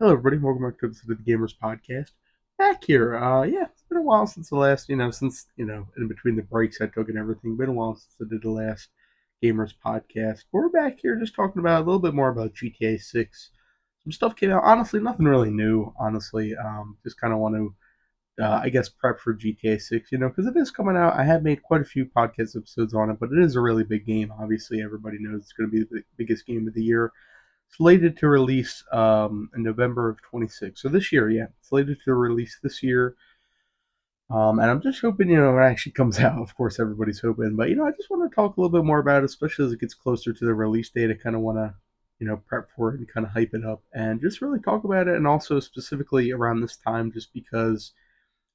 Hello, everybody. Welcome back to the Gamers Podcast. Back here. Yeah, it's been a while since the last, in between the breaks I took and everything. Been a while since I did the last Gamers Podcast. But we're back here just talking about a little bit more about GTA 6. Some stuff came out. Honestly, nothing really new. Honestly, just kind of want to, I guess, prep for GTA 6. Because it is coming out. I have made quite a few podcast episodes on it, but it is a really big game. Obviously, everybody knows it's going to be the biggest game of the year, slated to release in November of 26. So this year, yeah, slated to release this year. And I'm just hoping, it actually comes out. Of course, everybody's hoping. But, I just want to talk a little bit more about it, especially as it gets closer to the release date. I kind of want to, prep for it and kind of hype it up and just really talk about it. And also specifically around this time, just because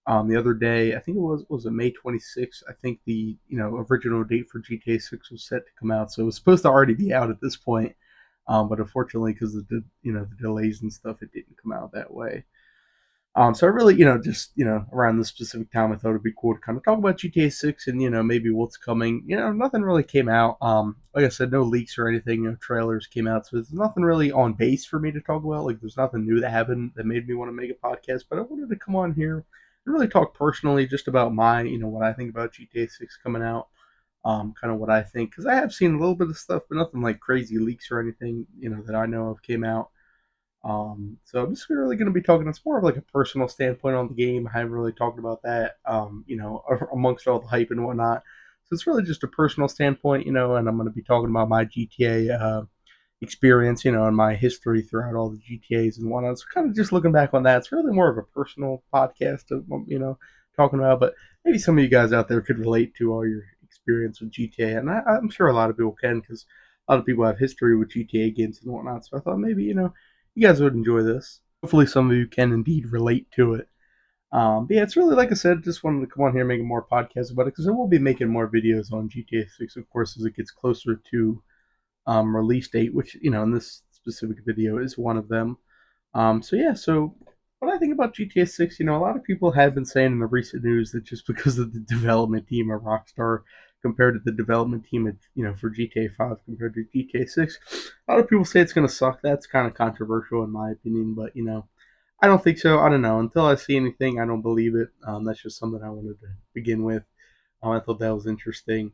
the other day, I think was it May 26th? I think the, original date for GTA 6 was set to come out. So it was supposed to already be out at this point. But unfortunately, because of the delays and stuff, it didn't come out that way. So I really, just around this specific time, I thought it'd be cool to kind of talk about GTA 6 and maybe what's coming. Nothing really came out. Like I said, no leaks or anything. No trailers came out, so there's nothing really on base for me to talk about. Like there's nothing new that happened that made me want to make a podcast. But I wanted to come on here and really talk personally just about my, what I think about GTA 6 coming out. Kind of what I think, because I have seen a little bit of stuff, but nothing like crazy leaks or anything, that I know of came out. So I'm just really going to be talking. It's more of like a personal standpoint on the game. I haven't really talked about that, amongst all the hype and whatnot. So it's really just a personal standpoint, and I'm going to be talking about my GTA experience, and my history throughout all the GTAs and whatnot. So kind of just looking back on that, it's really more of a personal podcast of, talking about, but maybe some of you guys out there could relate to all your experience with GTA, and I'm sure a lot of people can because a lot of people have history with GTA games and whatnot. So I thought maybe, you guys would enjoy this. Hopefully, some of you can indeed relate to it. But yeah, it's really like I said, just wanted to come on here and make more podcasts about it because I will be making more videos on GTA 6, of course, as it gets closer to release date, which in this specific video is one of them. So yeah, so what I think about GTA 6, a lot of people have been saying in the recent news that just because of the development team of Rockstar compared to the development team at, for GTA 5 compared to GTA 6, a lot of people say it's going to suck. That's kind of controversial in my opinion, but I don't think so. I don't know. Until I see anything, I don't believe it. That's just something I wanted to begin with. I thought that was interesting.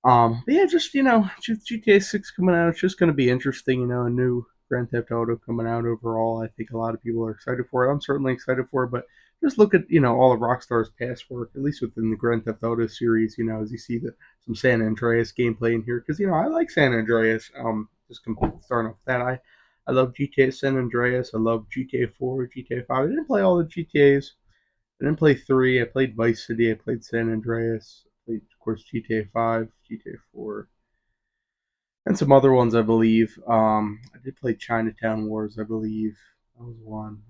But yeah, just GTA 6 coming out. It's just going to be interesting. A new Grand Theft Auto coming out overall. I think a lot of people are excited for it. I'm certainly excited for it. But just look at all of Rockstar's past work, at least within the Grand Theft Auto series. As you see some San Andreas gameplay in here, because I like San Andreas. Just starting off with that, I love GTA San Andreas. I love GTA 4, GTA 5. I didn't play all the GTA's. I didn't play 3. I played Vice City. I played San Andreas. I played, of course, GTA 5, GTA 4, and some other ones, I believe. I did play Chinatown Wars, I believe. That was one.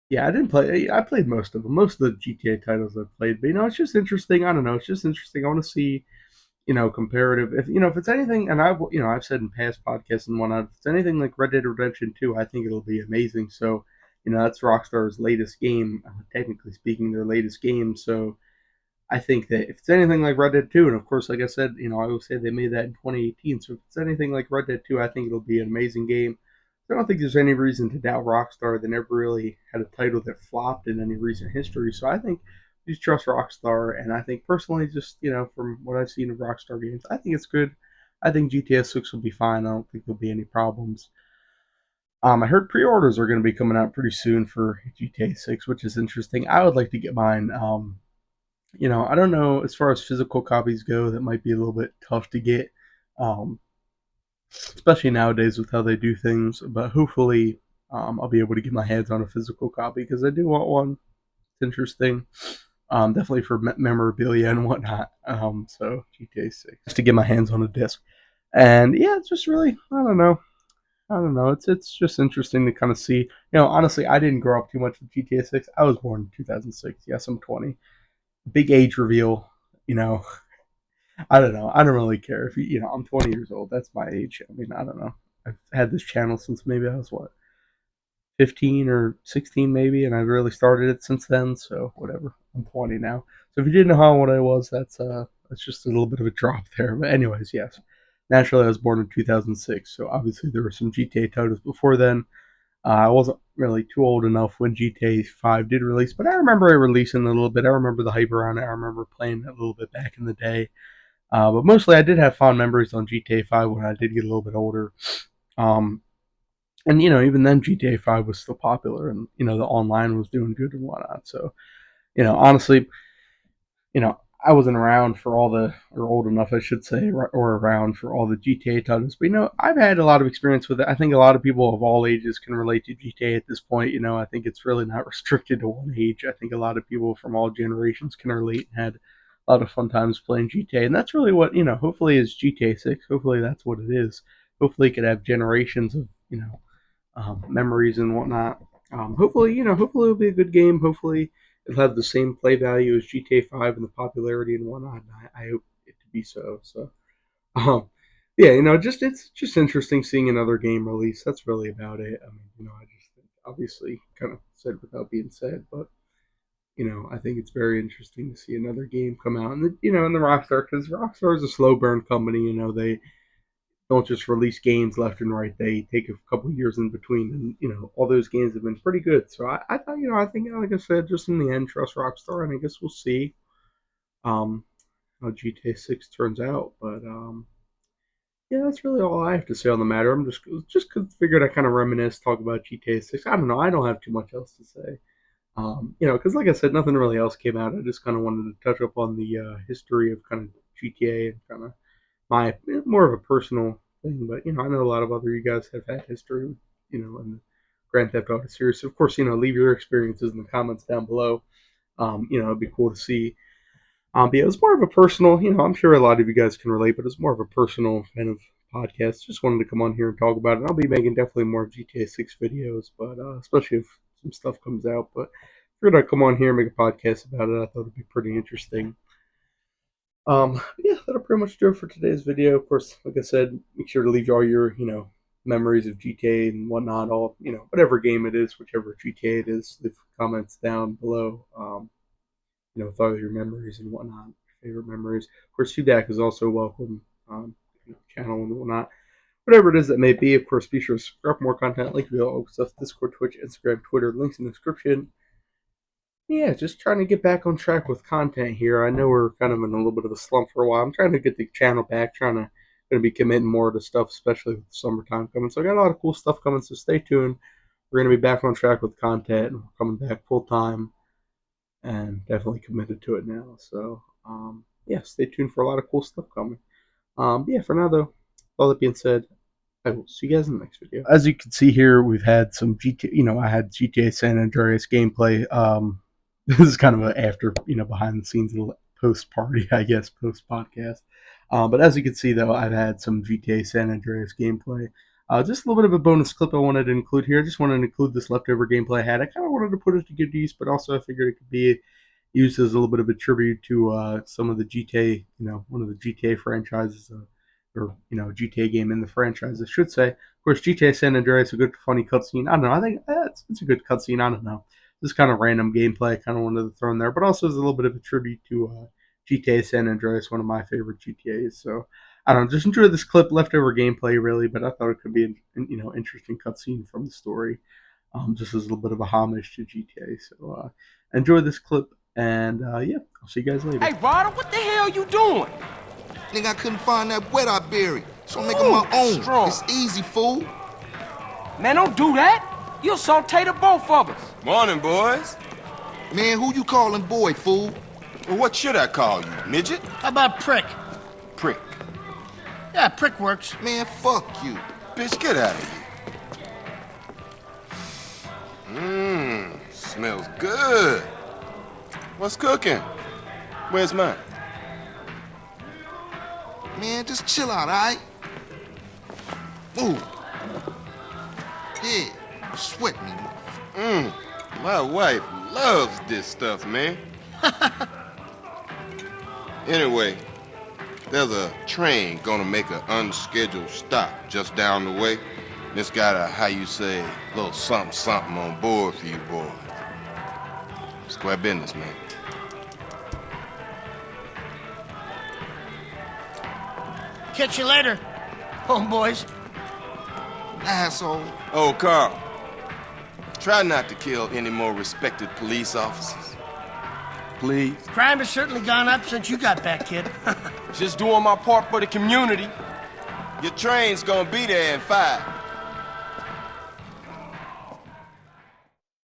Yeah, I didn't play. I played most of them. Most of the GTA titles I've played, but it's just interesting. I don't know. It's just interesting. I want to see, comparative. If it's anything, and I've said in past podcasts and whatnot, if it's anything like Red Dead Redemption 2, I think it'll be amazing. So, that's Rockstar's latest game, technically speaking, their latest game. So, I think that if it's anything like Red Dead 2, and of course, like I said, I always say they made that in 2018. So if it's anything like Red Dead 2, I think it'll be an amazing game. I don't think there's any reason to doubt Rockstar. They never really had a title that flopped in any recent history. So I think you just trust Rockstar, and I think personally, just from what I've seen of Rockstar games, I think it's good. I think GTA 6 will be fine. I don't think there'll be any problems. I heard pre-orders are going to be coming out pretty soon for GTA 6, which is interesting. I would like to get mine. I don't know as far as physical copies go, that might be a little bit tough to get, um, especially nowadays with how they do things. But hopefully, I'll be able to get my hands on a physical copy because I do want one. It's interesting, definitely for memorabilia and whatnot. So GTA 6, just to get my hands on a disc, and yeah, it's just really, I don't know. I don't know. It's just interesting to kind of see. Honestly, I didn't grow up too much with GTA 6. I was born in 2006. Yes, I'm 20. Big age reveal. You know, I don't know. I don't really care if I'm 20 years old. That's my age. I mean, I don't know. I've had this channel since maybe I was 15 or 16 maybe, and I've really started it since then. So whatever. I'm 20 now. So if you didn't know how old I was, that's just a little bit of a drop there. But anyways, yes. Naturally, I was born in 2006, so obviously there were some GTA titles before then. I wasn't really too old enough when GTA 5 did release, but I remember it releasing a little bit. I remember the hype around it. I remember playing it a little bit back in the day. But mostly, I did have fond memories on GTA 5 when I did get a little bit older. Um, and even then, GTA 5 was still popular, and the online was doing good and whatnot. So, honestly, I wasn't around for all the, or old enough, I should say, or around for all the GTA titles. But I've had a lot of experience with it. I think a lot of people of all ages can relate to GTA at this point. I think it's really not restricted to one age. I think a lot of people from all generations can relate and had a lot of fun times playing GTA, and that's really what hopefully is GTA 6. Hopefully that's what it is. Hopefully it could have generations of memories and whatnot. Hopefully it'll be a good game. Hopefully it'll have the same play value as GTA 5 and the popularity and whatnot. And I hope it to be so. So, um, yeah, it's just interesting seeing another game release. That's really about it. I mean, I just think, obviously kind of said without being said, but I think it's very interesting to see another game come out, and in the Rockstar, because Rockstar is a slow burn company. They don't just release games left and right. They take a couple of years in between, and all those games have been pretty good. So I thought, I think, like I said, just in the end, trust Rockstar, and I guess we'll see um, how GTA 6 turns out. But yeah, that's really all I have to say on the matter. I'm just figured I kind of reminisce, talk about GTA 6. I don't know. I don't have too much else to say. Because like I said, nothing really else came out. I just kind of wanted to touch up on the history of kind of GTA and kind of my more of a personal thing, but I know a lot of other you guys have had history, in the Grand Theft Auto series. So of course, leave your experiences in the comments down below. It'd be cool to see. But yeah, it was more of a personal. I'm sure a lot of you guys can relate, but it's more of a personal kind of podcast. Just wanted to come on here and talk about it. I'll be making definitely more GTA 6 videos, but especially if some stuff comes out. But figured I'd come on here and make a podcast about it. I thought it'd be pretty interesting. Yeah, that'll pretty much do it for today's video. Of course, like I said, make sure to leave all your, memories of GTA and whatnot, all, whatever game it is, whichever GTA it is, leave comments down below, with all your memories and whatnot, favorite memories. Of course, feedback is also welcome, channel and whatnot. Whatever it is that may be, of course, be sure to subscribe for more content, link to all stuff, Discord, Twitch, Instagram, Twitter, links in the description. Yeah, just trying to get back on track with content here. I know we're kind of in a little bit of a slump for a while. I'm trying to get the channel back, going to be committing more to stuff, especially with the summertime coming. So I got a lot of cool stuff coming, so stay tuned. We're going to be back on track with content, and we're coming back full time and definitely committed to it now. So, yeah, stay tuned for a lot of cool stuff coming. Yeah, for now, though, all that being said, I will see you guys in the next video. As you can see here, we've had some GTA, I had GTA San Andreas gameplay. This is kind of an after, behind the scenes little post party, I guess, post podcast. But as you can see, though, I've had some GTA San Andreas gameplay. Just a little bit of a bonus clip I wanted to include here. I just wanted to include this leftover gameplay I had. I kind of wanted to put it to good use, but also I figured it could be used as a little bit of a tribute to some of the GTA, one of the GTA franchises, or GTA game in the franchise, I should say. Of course, GTA San Andreas, a good funny cutscene. I don't know. I think it's a good cutscene. I don't know. This kind of random gameplay I kind of wanted to throw in there, but also as a little bit of a tribute to GTA San Andreas, one of my favorite GTAs. So I don't know, just enjoy this clip, leftover gameplay really, but I thought it could be an interesting cutscene from the story, just as a little bit of a homage to GTA. So enjoy this clip, and yeah, I'll see you guys later. Hey, Ryder, what the hell you doing? Nigga, I couldn't find that wet I buried, so I'm making my own. Strong. It's easy, fool. Man, don't do that. You'll saute the both of us. Morning, boys. Man, who you calling boy, fool? Well, what should I call you, midget? How about prick? Prick. Yeah, prick works. Man, fuck you. Bitch, get out of here. Smells good. What's cooking? Where's mine? Man, just chill out, all right? Move. Yeah, sweat me. My wife loves this stuff, man. Anyway, there's a train gonna make an unscheduled stop just down the way. And it's got a, how you say, little something on board for you boys. Square business, man. Catch you later, homeboys. Asshole. Oh, Carl, Try not to kill any more respected police officers. Please. Crime has certainly gone up since you got back, kid. Just doing my part for the community. Your train's gonna be there in 5.